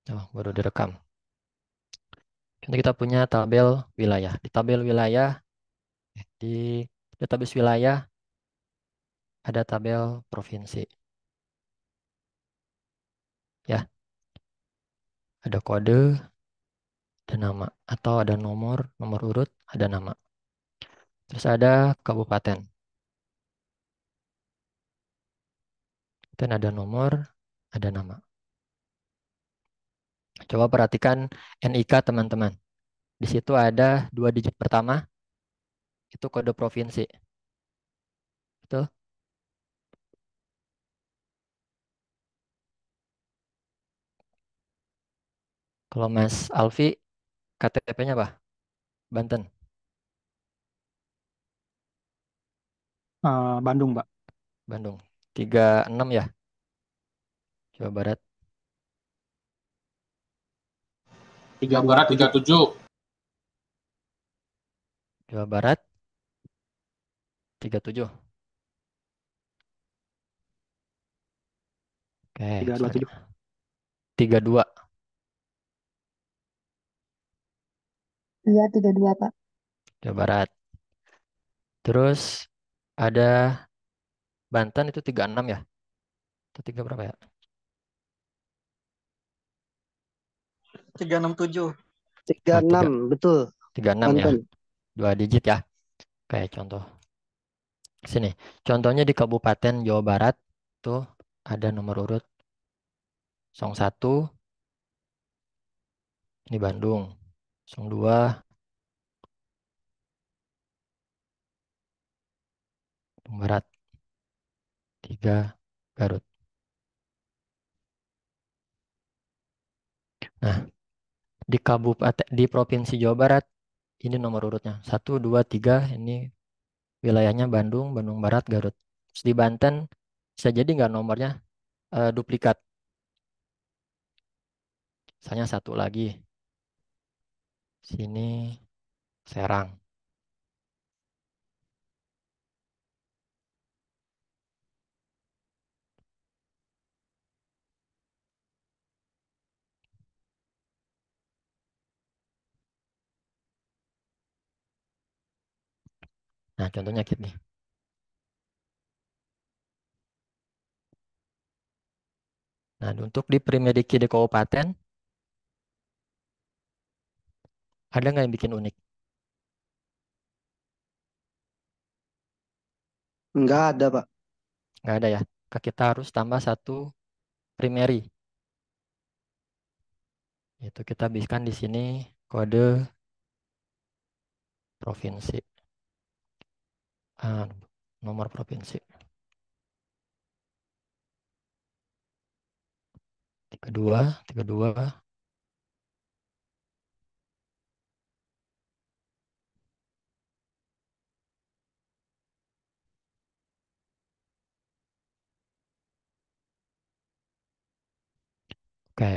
Oh, baru direkam. Contoh kita punya tabel wilayah. Di tabel wilayah, di database wilayah ada tabel provinsi. Ya, ada kode, ada nama. Atau ada nomor urut, ada nama. Terus ada kabupaten. Dan ada nomor, ada nama. Coba perhatikan NIK teman-teman. Di situ ada 2 digit pertama, itu kode provinsi. Betul? Kalau Mas Alfi, KTP-nya apa? Banten. Bandung, Pak. Bandung. 36 ya, Jawa Barat. Tiga Jawa dua Barat tujuh 37. Jawa Barat 37. Oke, tiga dua sorry. tujuh 32. Iya, 32, Pak. Jawa Barat. Terus ada Banten itu 36 ya? Atau 3 berapa ya? 367. Oh, 3, 36, betul. 36 ya. Banten. 2 digit ya. Oke, contoh. Sini. Contohnya di Kabupaten Jawa Barat tuh ada nomor urut 01, ini Bandung. 02, Bandung Barat. 3, Garut. Nah, di Provinsi Jawa Barat ini nomor urutnya 1, 2, 3, ini wilayahnya Bandung, Bandung Barat, Garut. Terus di Banten bisa jadi nggak nomornya duplikat. Misalnya satu lagi. Sini Serang. Nah, contohnya gini. Nah, untuk di Primediki di kabupaten, ada nggak yang bikin unik? Enggak ada, Pak. Nggak ada ya. Kita harus tambah satu primary. Itu kita bisikan di sini kode provinsi. Ah, nomor provinsi. 32, 32. Oke,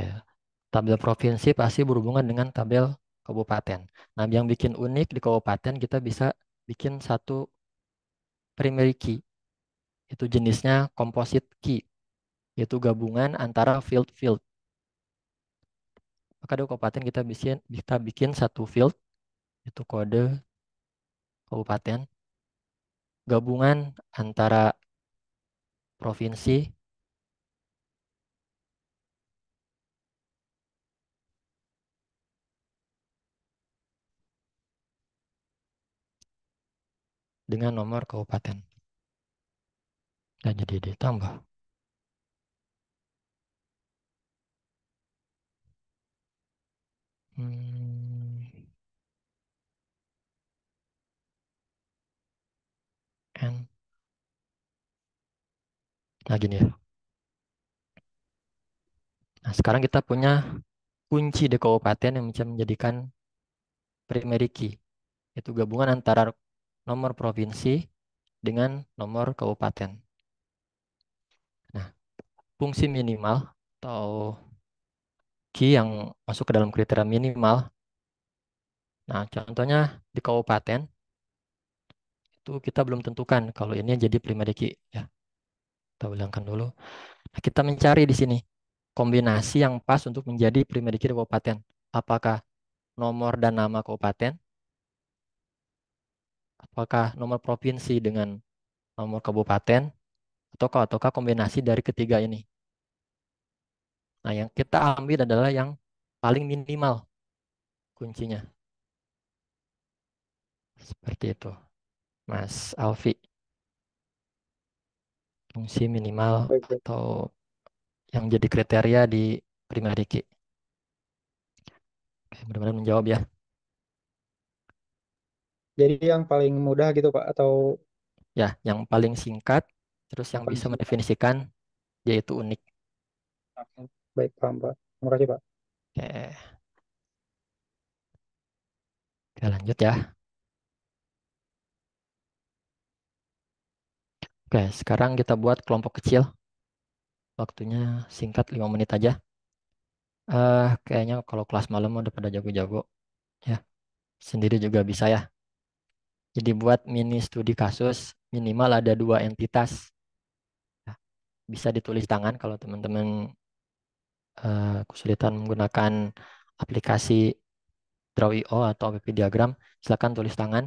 tabel provinsi pasti berhubungan dengan tabel kabupaten. Nah, yang bikin unik di kabupaten kita bisa bikin satu primary key. Itu jenisnya composite key, yaitu gabungan antara field-field. Maka di kabupaten kita bikin satu field, itu kode kabupaten, gabungan antara provinsi dengan nomor kabupaten. Dan jadi ditambah. Hmm, N. Nah gini ya. Nah sekarang kita punya kunci di kabupaten yang bisa menjadikan primary key. Itu gabungan antara nomor provinsi dengan nomor kabupaten. Nah, fungsi minimal atau key yang masuk ke dalam kriteria minimal. Nah, contohnya di kabupaten itu kita belum tentukan kalau ini jadi primary key ya. Kita bilangkan dulu. Nah, kita mencari di sini. kombinasi yang pas untuk menjadi primary key di kabupaten. Apakah nomor dan nama kabupaten? Apakah nomor provinsi dengan nomor kabupaten? Ataukah kombinasi dari ketiga ini? Nah, yang kita ambil adalah yang paling minimal kuncinya. Seperti itu, Mas Alfi. Fungsi minimal Baik, baik. atau yang jadi kriteria di primary key. Oke, mudah-mudahan menjawab ya. Jadi yang paling mudah gitu Pak, atau Ya, yang paling singkat, terus yang yang paling bisa singkat? mendefinisikan yaitu unik. Oke. Baik, paham Pak. Terima kasih Pak. Oke, oke lanjut ya. Oke, sekarang kita buat kelompok kecil. Waktunya singkat 5 menit aja. Kayaknya kalau kelas malam udah pada jago-jago. Ya, sendiri juga bisa ya. Jadi buat mini studi kasus, minimal ada dua entitas. Ya, bisa ditulis tangan kalau teman-teman kesulitan menggunakan aplikasi Draw.io atau app diagram, silakan tulis tangan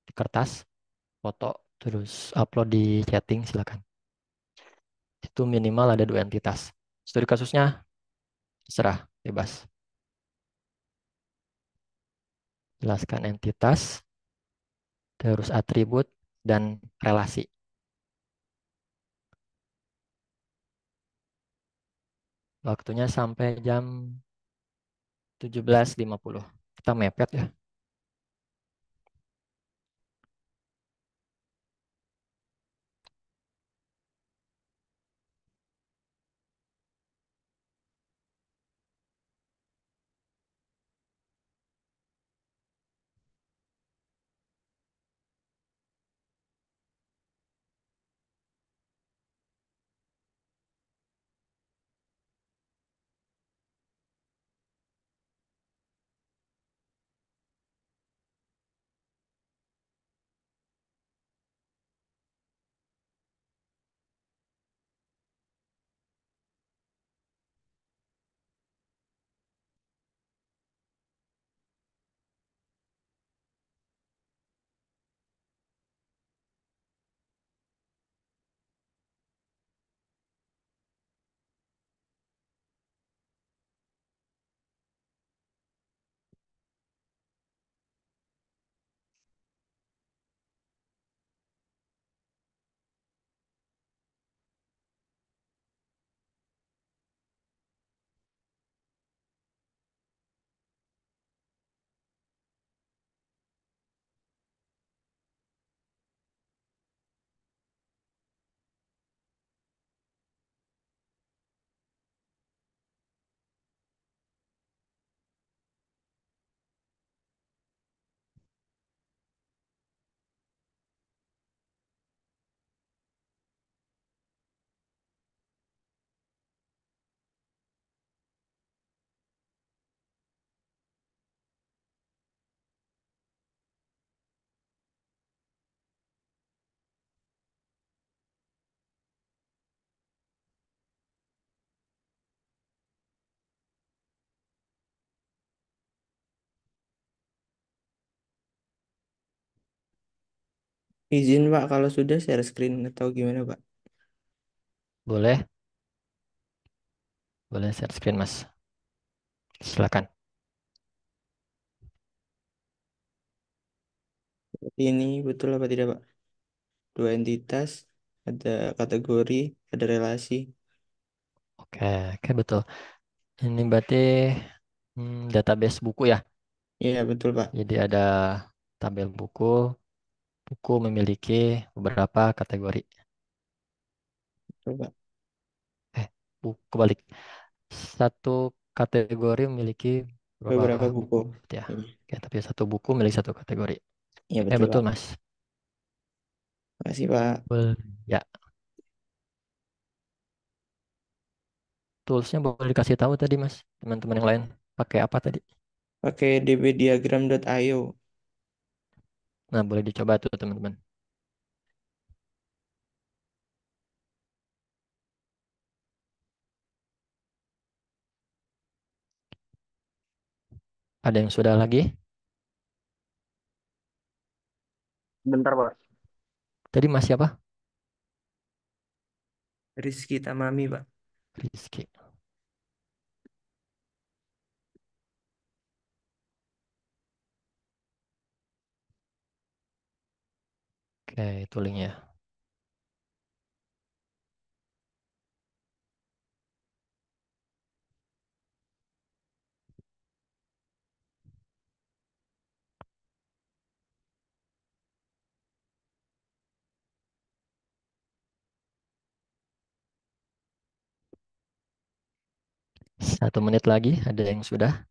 di kertas, foto, terus upload di chatting, silakan. Itu minimal ada dua entitas. Studi kasusnya serah, bebas. Jelaskan entitas, terus atribut, dan relasi. Waktunya sampai jam 17.50. Kita mepet ya. Izin Pak, kalau sudah share screen atau gimana Pak? Boleh, boleh share screen Mas. Silakan. Seperti ini betul apa tidak Pak? Dua entitas, ada kategori, ada relasi. Oke, oke betul. Ini berarti database buku ya. Iya betul Pak. Jadi ada tabel buku. Buku memiliki beberapa kategori. Betul Pak. Buku kebalik. Satu kategori memiliki beberapa Beberapa buku. buku, gitu ya. Iya, Oke, tapi satu buku memiliki satu kategori. iya betul Betul, Pak. Mas. Makasih Pak. Betul. Ya, toolsnya boleh dikasih tahu tadi, Mas. Teman-teman yang lain pakai apa tadi? Pakai dbdiagram.io. Nah, boleh dicoba tuh, teman-teman. Ada yang sudah lagi? Bentar, Pak. Tadi masih apa? Rizky Tamami, Pak. Rizky. Oke, itu linknya. Satu menit lagi, ada yang sudah?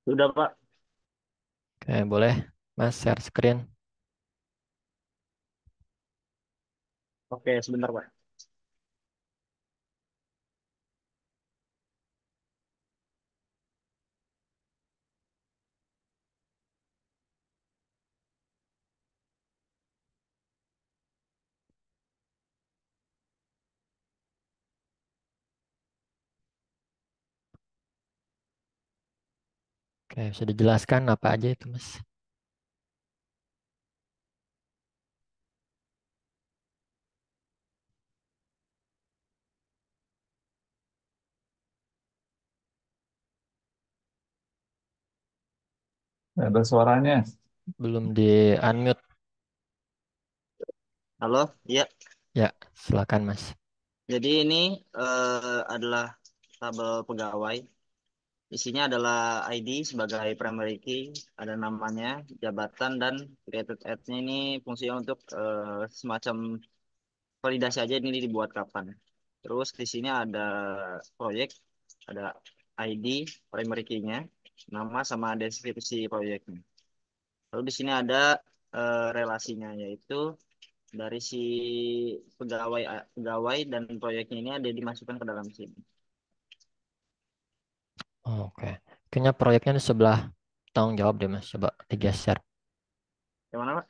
Sudah, Pak. Oke, boleh. Mas, share screen. Oke, sebentar, Pak. Oke, bisa dijelaskan apa aja itu, Mas? Ada suaranya. Belum di unmute. Halo, iya. Ya, silakan, Mas. Jadi ini adalah tabel pegawai. Isinya adalah ID sebagai primary key, ada namanya, jabatan, dan created at-nya ini fungsinya untuk semacam validasi aja ini dibuat kapan. Terus di sini ada proyek, ada ID, primary key-nya, nama sama deskripsi proyeknya. Lalu di sini ada relasinya, yaitu dari si pegawai dan proyeknya ini ada dimasukkan ke dalam sini. Oke. Kayaknya proyeknya di sebelah tanggung jawab deh, Mas. Coba digeser. Yang mana, Pak?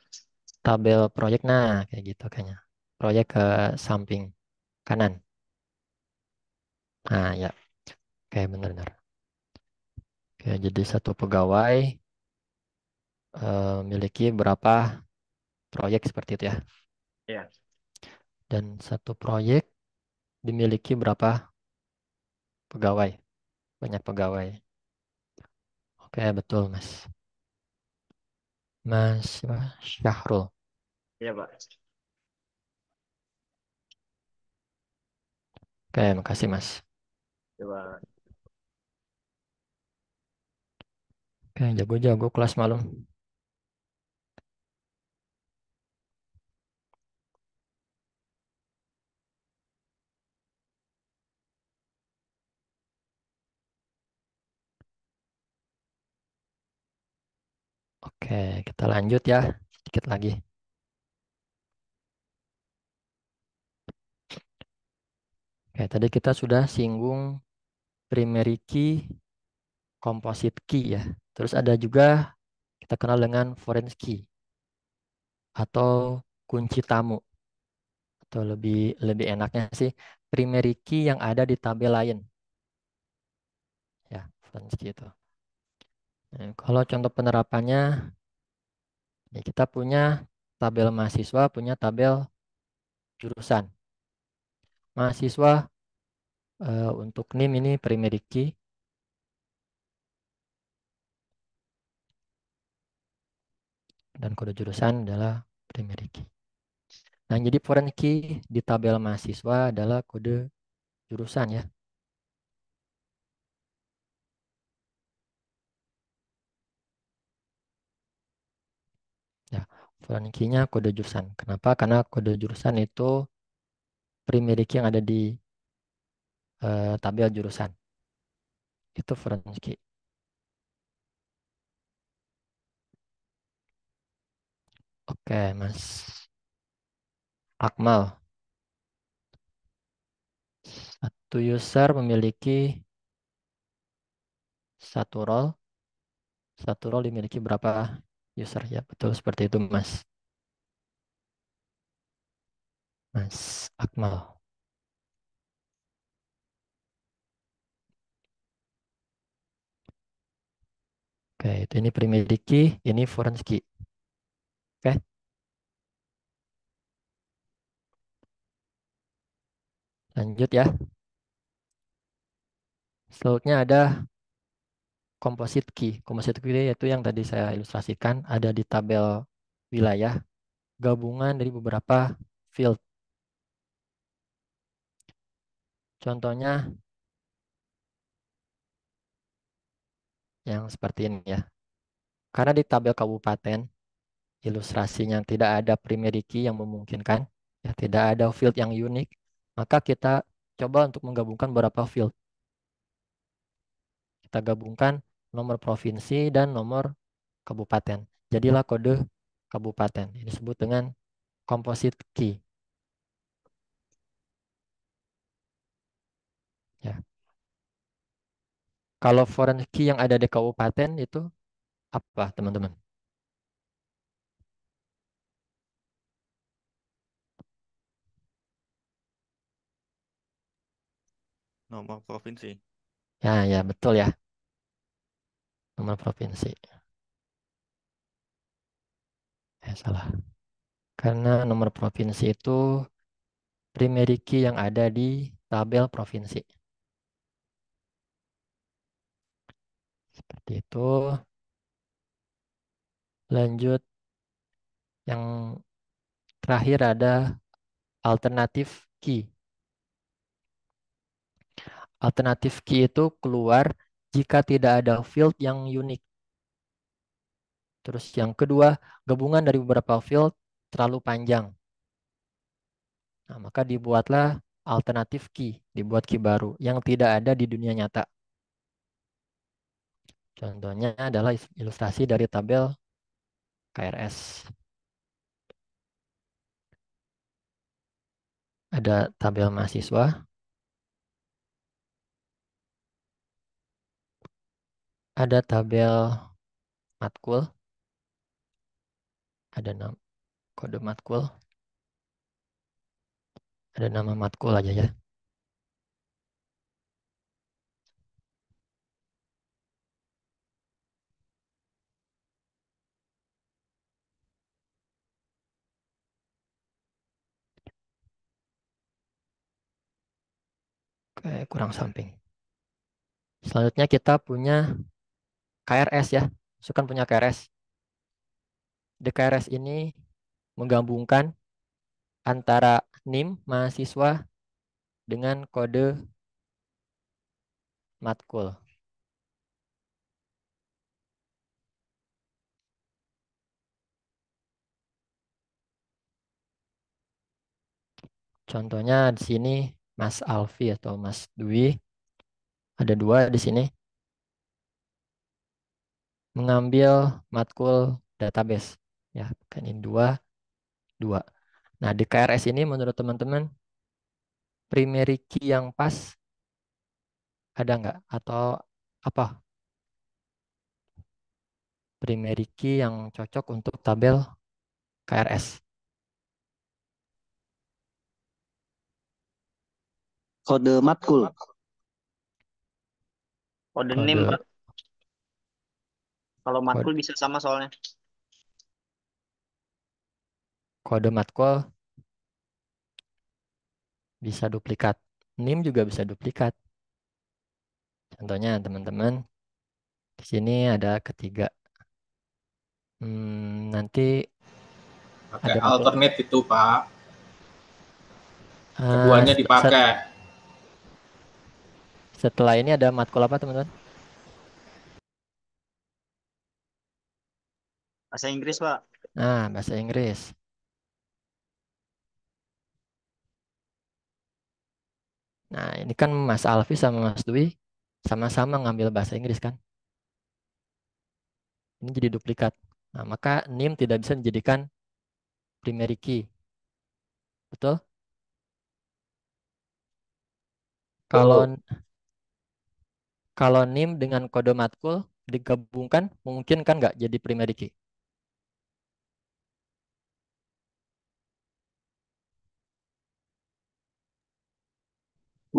Tabel proyek, nah kayak gitu kayaknya. Proyek ke samping kanan. Nah, ya. Oke, benar-benar. Oke, jadi satu pegawai memiliki berapa proyek seperti itu ya. Ya, Dan satu proyek dimiliki berapa pegawai. Banyak pegawai. Oke, betul, Mas. Mas Syahrul. iya, Pak. Oke, makasih, Mas. Coba. Oke, jago-jago kelas malam. Oke, kita lanjut ya. Sedikit lagi. Oke, tadi kita sudah singgung primary key, composite key ya. Terus ada juga kita kenal dengan foreign key atau kunci tamu. Atau lebih lebih enaknya sih primary key yang ada di tabel lain. Ya, foreign key itu. Nah, kalau contoh penerapannya, ya kita punya tabel mahasiswa, punya tabel jurusan. Mahasiswa untuk NIM ini primary key. Dan kode jurusan adalah primary key. Nah, jadi foreign key di tabel mahasiswa adalah kode jurusan ya. Ya, foreign key-nya kode jurusan. Kenapa? Karena kode jurusan itu primary key yang ada di tabel jurusan. Itu foreign key. Oke, Mas Akmal. Satu user memiliki satu role. Satu role dimiliki berapa user ya? Betul seperti itu, Mas. Mas Akmal. Oke, itu ini primary key, ini foreign key. Oke. Lanjut ya. Selanjutnya ada composite key. Composite key yaitu yang tadi saya ilustrasikan ada di tabel wilayah gabungan dari beberapa field. Contohnya yang seperti ini ya. Karena di tabel kabupaten ilustrasinya tidak ada primary key yang memungkinkan, ya tidak ada field yang unik, maka kita coba untuk menggabungkan beberapa field. Kita gabungkan nomor provinsi dan nomor kabupaten. Jadilah kode kabupaten. Ini disebut dengan composite key. Ya. Kalau foreign key yang ada di kabupaten itu apa, teman-teman? Nomor provinsi. Ya, ya betul ya. Nomor provinsi. Salah. Karena nomor provinsi itu primary key yang ada di tabel provinsi. Seperti itu. Lanjut, yang terakhir ada alternatif key. Alternatif key itu keluar jika tidak ada field yang unik. Terus yang kedua, gabungan dari beberapa field terlalu panjang. Nah, maka dibuatlah alternatif key, dibuat key baru yang tidak ada di dunia nyata. Contohnya adalah ilustrasi dari tabel KRS. Ada tabel mahasiswa, ada tabel matkul, ada kode matkul, ada nama matkul aja ya. Oke, kurang samping. Selanjutnya kita punya KRS ya. Sukan punya KRS. Di KRS ini menggabungkan antara NIM mahasiswa dengan kode matkul. Contohnya di sini Mas Alfi atau Mas Dwi, ada dua di sini, mengambil matkul database. Ya, kan ini dua, dua. Nah, di KRS ini menurut teman-teman, primary key yang pas ada nggak? Atau apa? Primary key yang cocok untuk tabel KRS. Kode matkul. Kode NIM, Kode, Pak. Kalau matkul kode, bisa sama soalnya. kode matkul bisa duplikat. NIM juga bisa duplikat. Contohnya teman-teman, di sini ada ketiga. Nanti Pakai ada matkul. alternate itu, Pak. Eh, Keduanya dipakai. setelah ini ada matkul apa teman-teman? Bahasa Inggris, Pak. Nah, bahasa Inggris. Nah, ini kan Mas Alfi sama Mas Dwi sama-sama ngambil bahasa Inggris kan? Ini jadi duplikat. Nah, maka NIM tidak bisa dijadikan primary key. Betul? Kalau Tuh. kalau NIM dengan kode matkul digabungkan, mungkin kan nggak jadi primary key?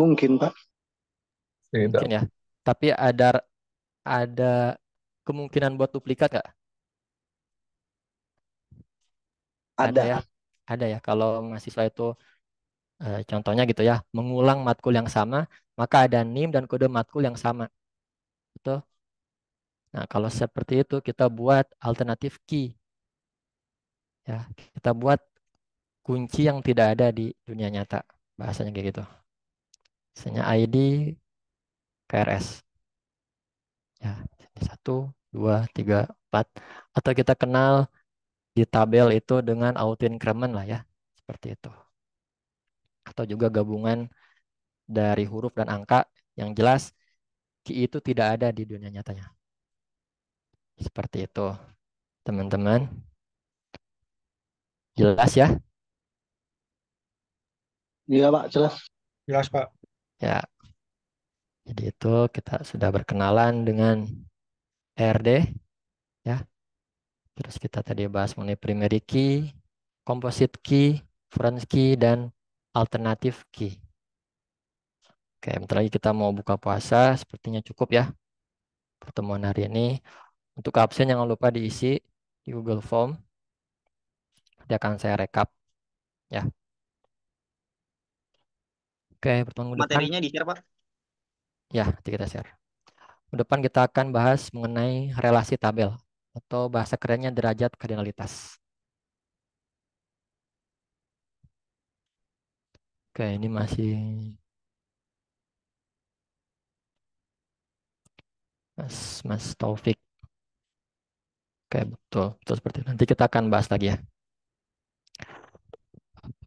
Mungkin, Pak. Tidak. Mungkin ya. Tapi ada kemungkinan buat duplikat nggak? Ada Ada. ya. Ada ya. Kalau mahasiswa itu contohnya gitu ya, mengulang matkul yang sama, maka ada NIM dan kode matkul yang sama. Betul? Nah, kalau seperti itu kita buat alternatif key. Ya, kita buat kunci yang tidak ada di dunia nyata. Bahasanya kayak gitu. Misalnya ID KRS. Ya, 1, 2, 3, 4. Atau kita kenal di tabel itu dengan auto increment lah ya. Seperti itu. Atau juga gabungan dari huruf dan angka yang jelas key itu tidak ada di dunia nyatanya. Seperti itu, teman-teman. Jelas ya? Iya, Pak, jelas. Jelas, Pak. Ya, jadi itu kita sudah berkenalan dengan ERD ya. Terus kita tadi bahas mengenai primary key, composite key, foreign key, dan alternative key. Oke, bentar lagi kita mau buka puasa, sepertinya cukup ya pertemuan hari ini. Untuk absen jangan lupa diisi di Google Form. Nanti akan saya rekap ya. Oke, pertemuan depan Materinya di-share, Pak. ya, nanti kita share. Depan kita akan bahas mengenai relasi tabel atau bahasa kerennya derajat kardinalitas. Oke, ini masih Mas Taufik. Oke, betul, betul seperti itu. Nanti kita akan bahas lagi ya.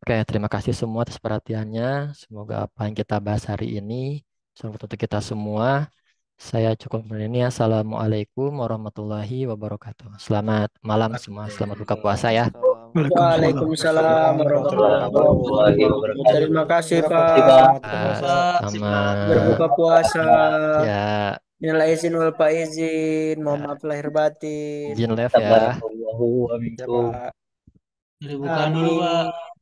Oke, terima kasih semua atas perhatiannya. Semoga apa yang kita bahas hari ini selamat untuk kita semua. Saya cukup ini. Assalamualaikum warahmatullahi wabarakatuh. Selamat malam semua. Selamat buka puasa ya. Waalaikumsalam warahmatullahi wabarakatuh. Terima kasih, Pak. Sama Berbuka puasa. ya, Minal izin wal faizin. Mohon maaf lahir batin. izin live ya. Ya, Pak. Bukan dulu, Pak. Amin.